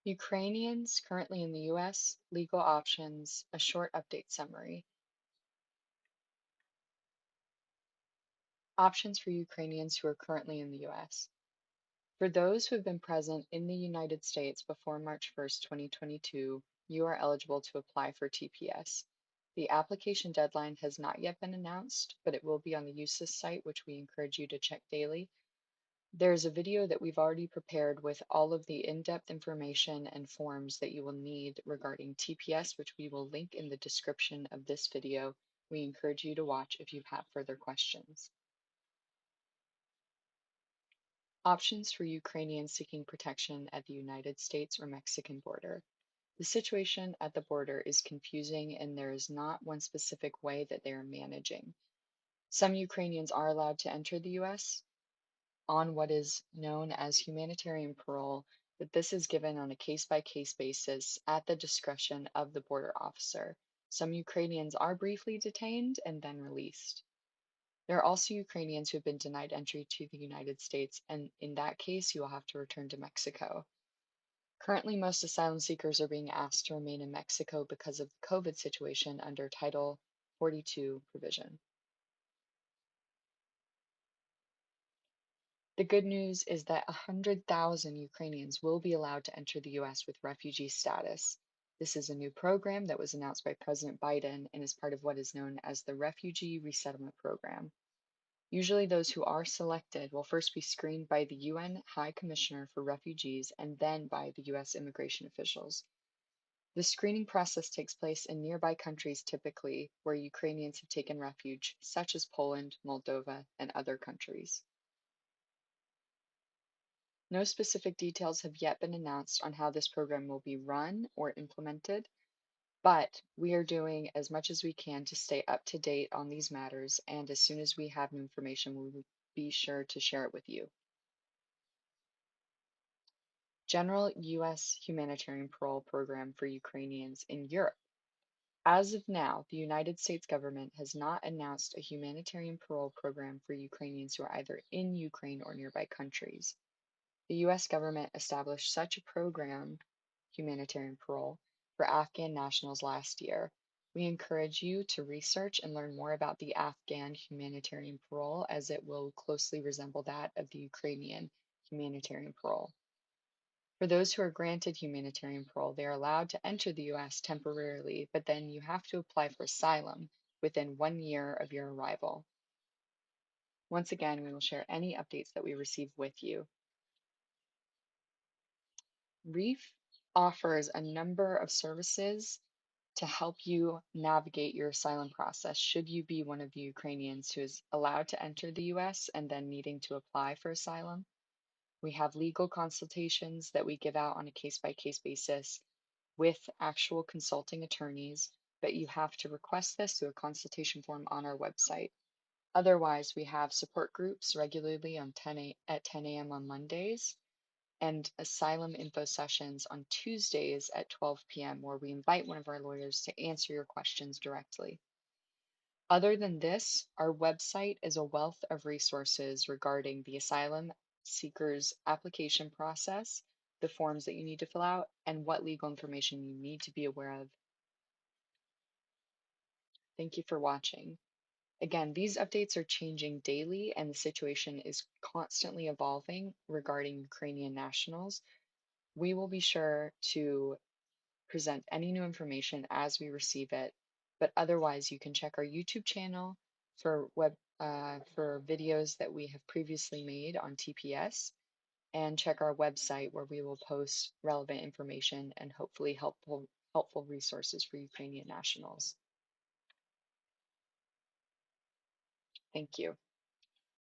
Ukrainians currently in the U.S., legal options, a short update summary. Options for Ukrainians who are currently in the U.S. For those who have been present in the United States before March 1st, 2022, you are eligible to apply for TPS. The application deadline has not yet been announced, but it will be on the USIS site, which we encourage you to check daily. There's a video that we've already prepared with all of the in-depth information and forms that you will need regarding TPS, which we will link in the description of this video. We encourage you to watch if you have further questions. Options for Ukrainians seeking protection at the United States or Mexican border. The situation at the border is confusing and there is not one specific way that they are managing. Some Ukrainians are allowed to enter the US on what is known as humanitarian parole, but this is given on a case-by-case basis at the discretion of the border officer. Some Ukrainians are briefly detained and then released. There are also Ukrainians who have been denied entry to the United States, and in that case, you will have to return to Mexico. Currently, most asylum seekers are being asked to remain in Mexico because of the COVID situation under Title 42 provision. The good news is that 100,000 Ukrainians will be allowed to enter the US with refugee status. This is a new program that was announced by President Biden and is part of what is known as the Refugee Resettlement Program. Usually, those who are selected will first be screened by the UN High Commissioner for Refugees and then by the US immigration officials. The screening process takes place in nearby countries typically where Ukrainians have taken refuge, such as Poland, Moldova, and other countries. No specific details have yet been announced on how this program will be run or implemented, but we are doing as much as we can to stay up to date on these matters, and as soon as we have new information, we will be sure to share it with you. General U.S. Humanitarian Parole Program for Ukrainians in Europe. As of now, the United States government has not announced a humanitarian parole program for Ukrainians who are either in Ukraine or nearby countries. The US government established such a program, humanitarian parole, for Afghan nationals last year. We encourage you to research and learn more about the Afghan humanitarian parole as it will closely resemble that of the Ukrainian humanitarian parole. For those who are granted humanitarian parole, they are allowed to enter the US temporarily, but then you have to apply for asylum within 1 year of your arrival. Once again, we will share any updates that we receive with you. RIF offers a number of services to help you navigate your asylum process should you be one of the Ukrainians who is allowed to enter the US and then needing to apply for asylum. We have legal consultations that we give out on a case-by-case basis with actual consulting attorneys, but you have to request this through a consultation form on our website. Otherwise, we have support groups regularly at 10 a.m. on Mondays and asylum info sessions on Tuesdays at 12 p.m., where we invite one of our lawyers to answer your questions directly. Other than this, our website is a wealth of resources regarding the asylum seekers application process, the forms that you need to fill out, and what legal information you need to be aware of. Thank you for watching. Again, these updates are changing daily and the situation is constantly evolving regarding Ukrainian nationals. We will be sure to present any new information as we receive it, but otherwise you can check our YouTube channel for for videos that we have previously made on TPS, and check our website where we will post relevant information and hopefully helpful resources for Ukrainian nationals. Thank you.